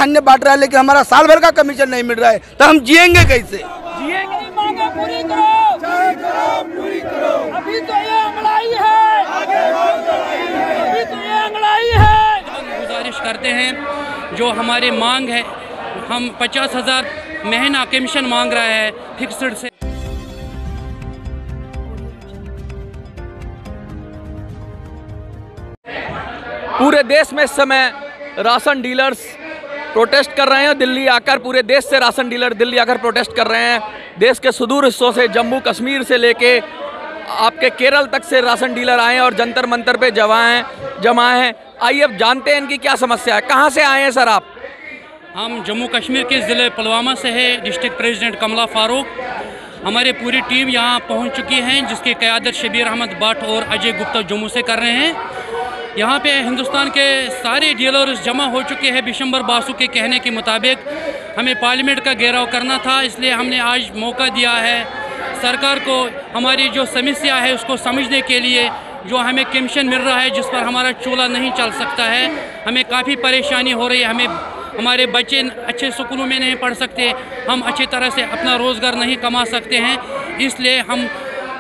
खाने बांट रहा है, लेकिन हमारा साल भर का कमीशन नहीं मिल रहा है, तो हम जिएंगे कैसे? अभी तो ये अंगड़ाई है, अभी तो ये अंगड़ाई है। गुजारिश करते हैं जो हमारे मांग है, हम 50,000 महीना कमीशन मांग रहा है फिक्स्ड से। पूरे देश में इस समय राशन डीलर्स प्रोटेस्ट कर रहे हैं। दिल्ली आकर पूरे देश से राशन डीलर दिल्ली आकर प्रोटेस्ट कर रहे हैं। देश के सुदूर हिस्सों से, जम्मू कश्मीर से लेके आपके केरल तक से राशन डीलर आए हैं और जंतर मंतर पे जमा हैं। आइए अब जानते हैं इनकी क्या समस्या है। कहाँ से आए हैं सर आप? हम जम्मू कश्मीर के ज़िले पुलवामा से है। डिस्ट्रिक्ट प्रेसिडेंट कमला फारूक, हमारी पूरी टीम यहाँ पहुँच चुकी है, जिसकी क़यादत शबीर अहमद भट्ट और अजय गुप्ता जम्मू से कर रहे हैं। यहाँ पे हिंदुस्तान के सारे डीलर्स जमा हो चुके हैं। बिशंबर बासु के कहने के मुताबिक हमें पार्लियामेंट का घेराव करना था, इसलिए हमने आज मौका दिया है सरकार को हमारी जो समस्या है उसको समझने के लिए। जो हमें कमीशन मिल रहा है, जिस पर हमारा चूल्हा नहीं चल सकता है, हमें काफ़ी परेशानी हो रही है। हमारे बच्चे अच्छे स्कूलों में नहीं पढ़ सकते, हम अच्छी तरह से अपना रोज़गार नहीं कमा सकते हैं। इसलिए हम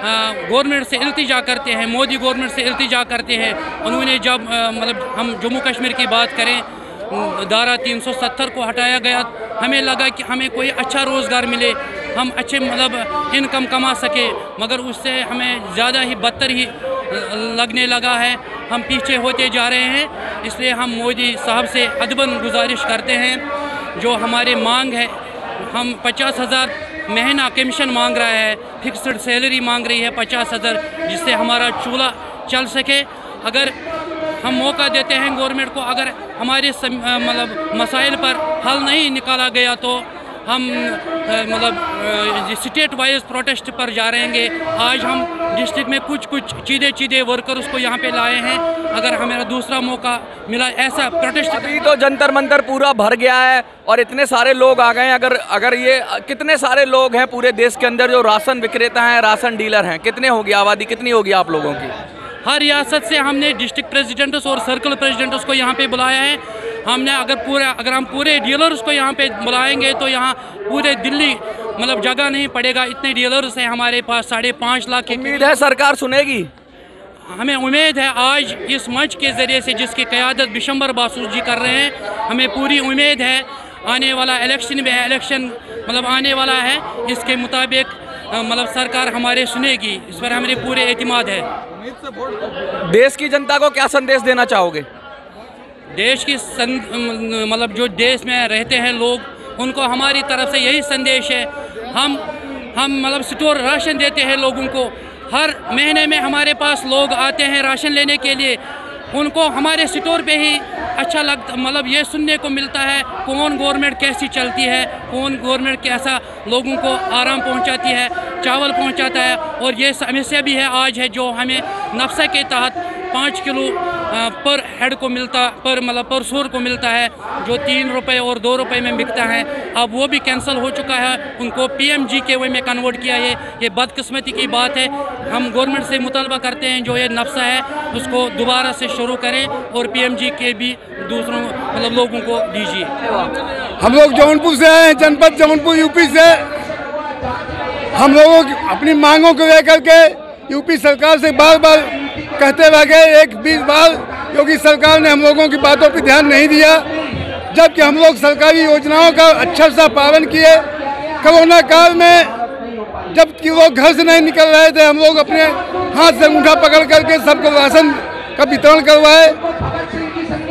गवर्नमेंट से इल्तिजा करते हैं, मोदी गवर्नमेंट से इल्तिजा करते हैं। उन्होंने जब मतलब हम जम्मू कश्मीर की बात करें, धारा 370 को हटाया गया, हमें लगा कि हमें कोई अच्छा रोज़गार मिले, हम अच्छे मतलब इनकम कमा सके, मगर उससे हमें ज़्यादा ही बदतर ही लगने लगा है। हम पीछे होते जा रहे हैं। इसलिए हम मोदी साहब से अदबन गुजारिश करते हैं, जो हमारे मांग है, हम 50,000 महीना कमीशन मांग रहा है, फिक्स्ड सैलरी मांग रही है 50,000, जिससे हमारा चूल्हा चल सके। अगर हम मौका देते हैं गवर्नमेंट को, अगर हमारे मतलब मसाइल पर हल नहीं निकाला गया तो हम मतलब स्टेट वाइज प्रोटेस्ट पर जा रहेंगे। आज हम डिस्ट्रिक्ट में कुछ चीज़े वर्कर्स को यहाँ पे लाए हैं। अगर हमें दूसरा मौका मिला ऐसा प्रोटेस्ट। अभी तो जंतर मंतर पूरा भर गया है और इतने सारे लोग आ गए हैं। अगर ये कितने सारे लोग हैं पूरे देश के अंदर जो राशन विक्रेता हैं, राशन डीलर हैं, कितने होगी आबादी, कितनी होगी आप लोगों की? हर रियासत से हमने डिस्ट्रिक्ट प्रेसिडेंट्स और सर्कल प्रेसिडेंट्स को यहाँ पे बुलाया है। हमने अगर हम पूरे डीलर्स को यहाँ पे बुलाएंगे तो यहाँ पूरे दिल्ली मतलब जगह नहीं पड़ेगा, इतने डीलर्स हैं हमारे पास। 5.5 लाख की उम्मीद है सरकार सुनेगी। हमें उम्मीद है आज इस मंच के ज़रिए से, जिसकी क़यादत बिशंबर बासु जी कर रहे हैं, हमें पूरी उम्मीद है आने वाला इलेक्शन में मतलब आने वाला है, इसके मुताबिक मतलब सरकार हमारे सुनेगी। इस पर हमारे पूरे एतमाद है। देश की जनता को क्या संदेश देना चाहोगे? देश की मतलब जो देश में रहते हैं लोग, उनको हमारी तरफ से यही संदेश है। हम मतलब स्टोर राशन देते हैं लोगों को। हर महीने में हमारे पास लोग आते हैं राशन लेने के लिए, उनको हमारे स्टोर पे ही अच्छा लगता, मतलब ये सुनने को मिलता है कौन गवर्नमेंट कैसी चलती है, कौन गवर्नमेंट कैसा लोगों को आराम पहुंचाती है, चावल पहुंचाता है। और ये समस्या भी है आज है, जो हमें नफ्सा के तहत 5 किलो पर हेड को मिलता, पर सूर को मिलता है, जो 3 रुपये और 2 रुपये में बिकता है। अब वो भी कैंसिल हो चुका है, उनको PMGKY में कन्वर्ट किया है। ये बदकिस्मती की बात है। हम गवर्नमेंट से मुतालबा करते हैं जो ये नफ्सा है उसको दोबारा से शुरू करें और PMGKY भी दूसरों मतलब लोगों को दीजिए। हम लोग जौनपुर से हैं, जनपद जौनपुर यूपी से। हम लोगों की अपनी मांगों को लेकर के यूपी सरकार से बार बार कहते रह गए, 20 बार योगी सरकार ने हम लोगों की बातों पर ध्यान नहीं दिया। जबकि हम लोग सरकारी योजनाओं का अच्छा सा पालन किए। कोरोना काल में जब कि लोग घर से नहीं निकल रहे थे, हम लोग अपने हाथ से अंगूठा पकड़ करके सबको राशन का वितरण करवाए।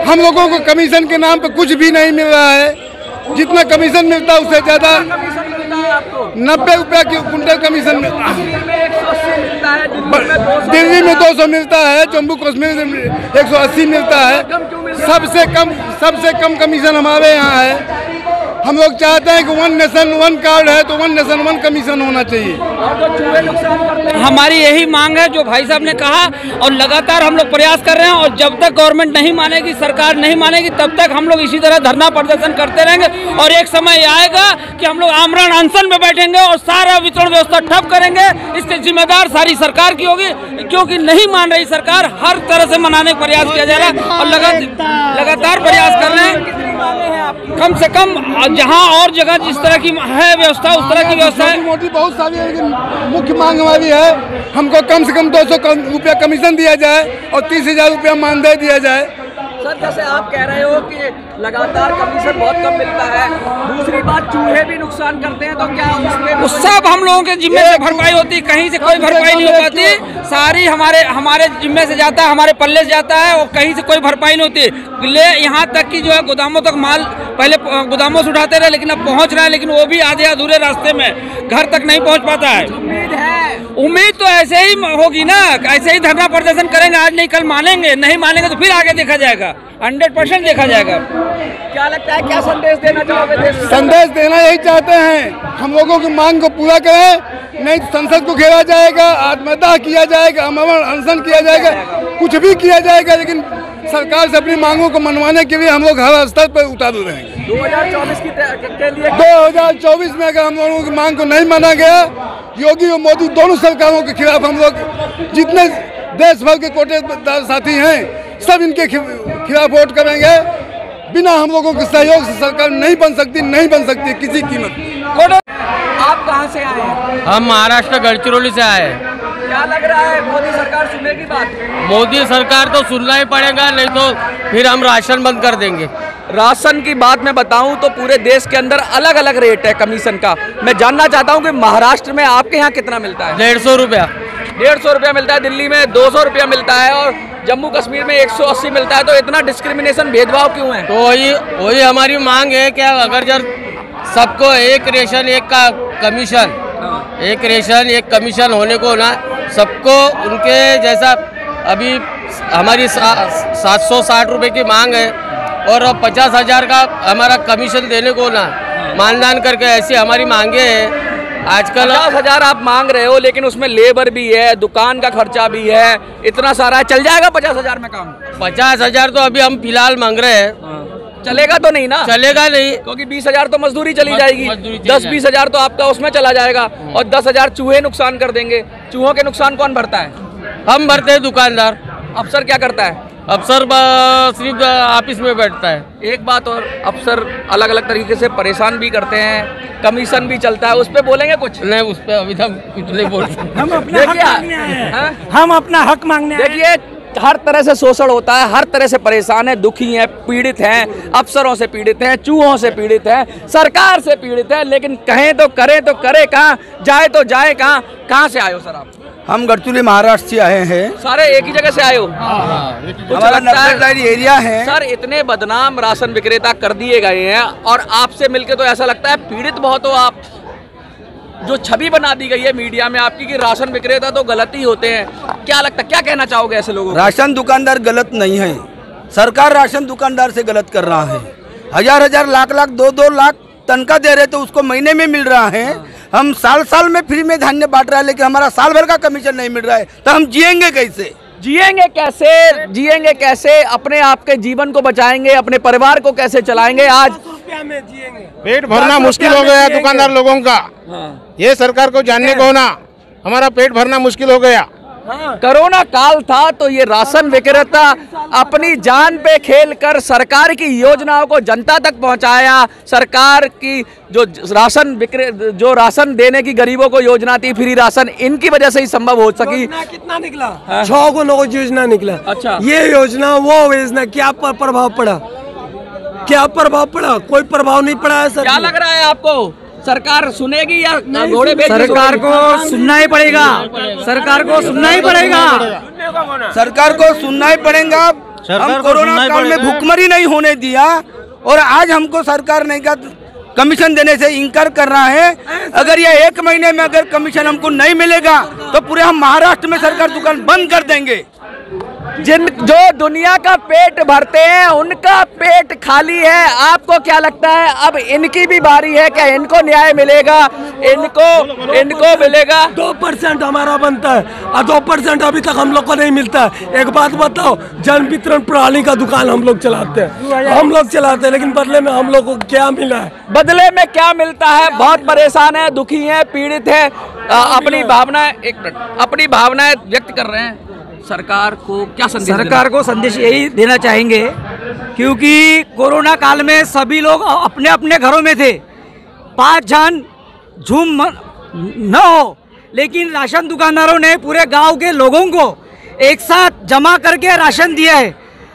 हम लोगों को कमीशन के नाम पर कुछ भी नहीं मिल रहा है। जितना कमीशन मिलता है उससे ज़्यादा 90 रुपया की कुंटल कमीशन मिलता है। दिल्ली में 200 मिलता है, जम्मू कश्मीर में 180 मिलता है। सबसे कम कमीशन हमारे यहाँ है। हम लोग चाहते हैं कि 1 नेशन 1 कार्ड है तो 1 नेशन 1 कमीशन होना चाहिए। हमारी यही मांग है जो भाई साहब ने कहा, और लगातार हम लोग प्रयास कर रहे हैं। और जब तक गवर्नमेंट नहीं मानेगी, सरकार नहीं मानेगी, तब तक हम लोग इसी तरह धरना प्रदर्शन करते रहेंगे। और एक समय आएगा कि हम लोग आमरण अनशन में बैठेंगे और सारा वितरण व्यवस्था ठप करेंगे। इसके जिम्मेदार सारी सरकार की होगी, क्योंकि नहीं मान रही सरकार। हर तरह से मनाने का प्रयास किया जा रहा है और लगातार प्रयास कर रहे हैं। मांगे हैं आपकी? कम से कम जहाँ और जगह जिस तरह की है व्यवस्था उस तरह की व्यवस्था है। मोटी बहुत सारी है, लेकिन मुख्य मांग हमारी है हमको कम से कम 200 रुपया कमीशन दिया जाए और 30,000 रुपया मानदेय दिया जाए। सर जैसे आप कह रहे हो कि लगातार कमीशन बहुत कम मिलता है, दूसरी बात चूहे भी नुकसान करते हैं, तो क्या उसमें सब हम लोगों के जिम्मे से भरपाई होती है, कहीं से कोई भरपाई नहीं हो पाती, सारी हमारे जिम्मे से जाता है, हमारे पल्ले से जाता है और कहीं से कोई भरपाई नहीं होती। ले यहाँ तक कि जो है गोदामों तक माल पहले गोदामों से उठाते रहे, लेकिन अब पहुँच रहा है, लेकिन वो भी आधे अधूरे रास्ते में घर तक नहीं पहुँच पाता है। उम्मीद तो ऐसे ही होगी ना, ऐसे ही धरना प्रदर्शन करेंगे, आज नहीं कल मानेंगे, नहीं मानेंगे तो फिर आगे देखा जाएगा, 100% देखा जाएगा। क्या लगता है, क्या संदेश देना चाहोगे देश को? संदेश देना यही चाहते हैं हम लोगों की मांग को पूरा करें, नहीं संसद को घेरा जाएगा, आत्मदाह किया जाएगा, अमरण अनशन किया जाएगा, कुछ भी किया जाएगा, लेकिन सरकार से अपनी मांगों को मनवाने के लिए हम लोग हर स्तर पर उतारू रहेंगे। 2024 के लिए 2024 में अगर हम लोगों की मांग को नहीं माना गया, योगी और मोदी दोनों सरकारों के खिलाफ हम लोग जितने देश भर के कोटेदार साथी हैं सब इनके खिलाफ वोट करेंगे। बिना हम लोगों के सहयोग से सरकार नहीं बन सकती किसी कीमत। आप कहाँ से आए हैं? हम महाराष्ट्र गढ़चिरौली से आए हैं। क्या लग रहा है, मोदी सरकार सुनेगी बात? मोदी सरकार तो सुनना ही पड़ेगा, नहीं तो फिर हम राशन बंद कर देंगे। राशन की बात मैं बताऊं तो पूरे देश के अंदर अलग अलग रेट है कमीशन का। मैं जानना चाहता हूं कि महाराष्ट्र में आपके यहाँ कितना मिलता है? 150 रुपया। 150 रुपया मिलता है, दिल्ली में 200 रुपया मिलता है और जम्मू कश्मीर में 180 मिलता है। तो इतना डिस्क्रिमिनेशन, भेदभाव क्यों है? तो वही हमारी मांग है कि अगर जब सबको एक रेशन एक का कमीशन, एक रेशन एक कमीशन होने को ना, सबको उनके जैसा अभी हमारी 760 रुपये की मांग है और 50,000 का हमारा कमीशन देने को ना, मानदान करके ऐसी हमारी मांगे हैं। आजकल 50,000 आप मांग रहे हो, लेकिन उसमें लेबर भी है, दुकान का खर्चा भी है, इतना सारा चल जाएगा 50,000 में काम? 50,000 तो अभी हम फिलहाल मांग रहे हैं। चलेगा तो नहीं ना? चलेगा नहीं, क्योंकि 20,000 तो मजदूरी चली जाएगी, 10-20,000 तो आपका उसमें चला जाएगा और 10,000 चूहे नुकसान कर देंगे। चूहों के नुकसान कौन भरता है? हम भरते हैं, दुकानदार। अफसर क्या करता है? अफसर सिर्फ ऑफिस में बैठता है। एक बात और, अफसर अलग अलग तरीके से परेशान भी करते हैं, कमीशन भी चलता है, उस पे बोलेंगे कुछ? नहीं, उस पे अभी तक कुछ नहीं बोल सकते। हम अपना हक मांगने आए। देखिए, हर तरह से शोषण होता है, हर तरह से परेशान है, दुखी हैं, पीड़ित हैं, अफसरों से पीड़ित हैं, चूहों से पीड़ित हैं, सरकार से पीड़ित है, लेकिन कहें तो करे कहाँ, जाए तो जाए कहाँ? कहाँ से आए हो सर आप? हम गढ़चिरौली महाराष्ट्र से आए हैं। सारे एक ही जगह से आए हो? हमारा नक्सली एरिया है। सर, इतने बदनाम राशन विक्रेता कर दिए गए हैं और आपसे मिलके तो ऐसा लगता है पीड़ित बहुत हो आप। जो छवि बना दी गई है मीडिया में आपकी कि राशन विक्रेता तो गलत ही होते हैं, क्या लगता, क्या कहना चाहोगे ऐसे लोगों को? राशन दुकानदार गलत नहीं है, सरकार राशन दुकानदार से गलत कर रहा है। हजार लाख 2 लाख तनख्वाह दे रहे तो उसको महीने में मिल रहा है। हम साल में फ्री में धान्य बांट रहा है, लेकिन हमारा साल भर का कमीशन नहीं मिल रहा है, तो हम जिएंगे कैसे? जिएंगे कैसे? अपने आप के जीवन को बचाएंगे, अपने परिवार को कैसे चलाएंगे? आज पेट भरना मुश्किल हो गया दुकानदार लोगों का। ये सरकार को जानने को ना, हमारा पेट भरना मुश्किल हो गया। कोरोना काल था तो ये राशन विक्रेता अपनी जान पे खेलकर सरकार की योजनाओं को जनता तक पहुंचाया। सरकार की जो राशन देने की गरीबों को योजना थी, फ्री राशन, इनकी वजह से ही संभव हो सकी। कितना निकला? 6 को 9 योजना निकला। अच्छा, ये योजना वो योजना क्या प्रभाव पड़ा? क्या प्रभाव पड़ा? कोई प्रभाव नहीं पड़ा है सर। क्या लग रहा है आपको, सरकार सुनेगी या घोड़े बेच? सरकार को सुनना ही पड़ेगा, सरकार को सुनना ही पड़ेगा, सरकार को सुनना ही पड़ेगा। हम कोरोना काल में भूखमरी नहीं होने दिया और आज हमको सरकार नहीं का कमीशन देने से इनकार कर रहा है। अगर ये 1 महीने में अगर कमीशन हमको नहीं मिलेगा तो पूरे हम महाराष्ट्र में सरकार दुकान बंद कर देंगे। जो दुनिया का पेट भरते हैं उनका पेट खाली है। आपको क्या लगता है अब इनकी भी बारी है? क्या इनको न्याय मिलेगा? इनको मिलेगा? 2% हमारा बनता है और 2% अभी तक हम लोग को नहीं मिलता है। एक बात बताओ, जन वितरण प्रणाली का दुकान हम लोग चलाते हैं, लेकिन बदले में हम लोग को क्या मिला है? बदले में क्या मिलता है? बहुत परेशान है, दुखी है, पीड़ित है, अपनी भावनाएं व्यक्त कर रहे हैं। सरकार को क्या संदेश सरकार को संदेश यही देना चाहेंगे, क्योंकि कोरोना काल में सभी लोग अपने अपने घरों में थे, 5 जन झूम न हो, लेकिन राशन दुकानदारों ने पूरे गांव के लोगों को एक साथ जमा करके राशन दिया है।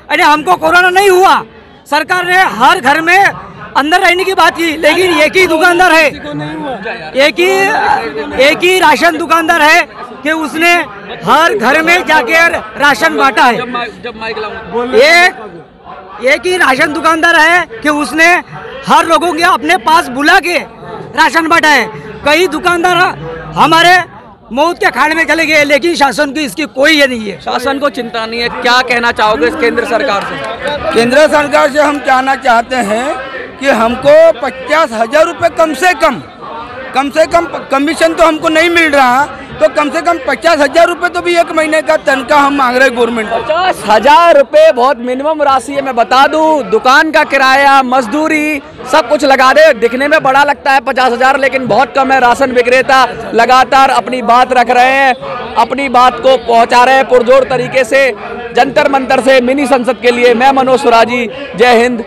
अरे हमको कोरोना नहीं हुआ, सरकार ने हर घर में अंदर रहने की बात की, लेकिन एक ही दुकानदार है, एक ही राशन दुकानदार है कि उसने हर घर में जाकर राशन बांटा है। एक ही राशन दुकानदार है कि उसने हर लोगों के अपने पास बुला के राशन बांटा है। कई दुकानदार हमारे मौत के खाने में चले गए, लेकिन शासन की इसकी कोई ये नहीं है। शासन को चिंता नहीं है। क्या कहना चाहोगे इस केंद्र सरकार से? केंद्र सरकार से हम कहना चाहते हैं कि हमको 50,000 रुपये कम से कम कमीशन तो हमको नहीं मिल रहा, तो कम से कम 50,000 रुपये तो भी 1 महीने का तनख्वाह हम मांग रहे गवर्नमेंट। 50,000 रुपये बहुत मिनिमम राशि है। मैं बता दूं, दुकान का किराया, मजदूरी, सब कुछ लगा दे, दिखने में बड़ा लगता है 50,000, लेकिन बहुत कम है। राशन विक्रेता लगातार अपनी बात रख रहे हैं, अपनी बात को पहुंचा रहे हैं पुरजोर तरीके से। जंतर मंतर से मिनी संसद के लिए मैं मनोज सुराजी, जय हिंद।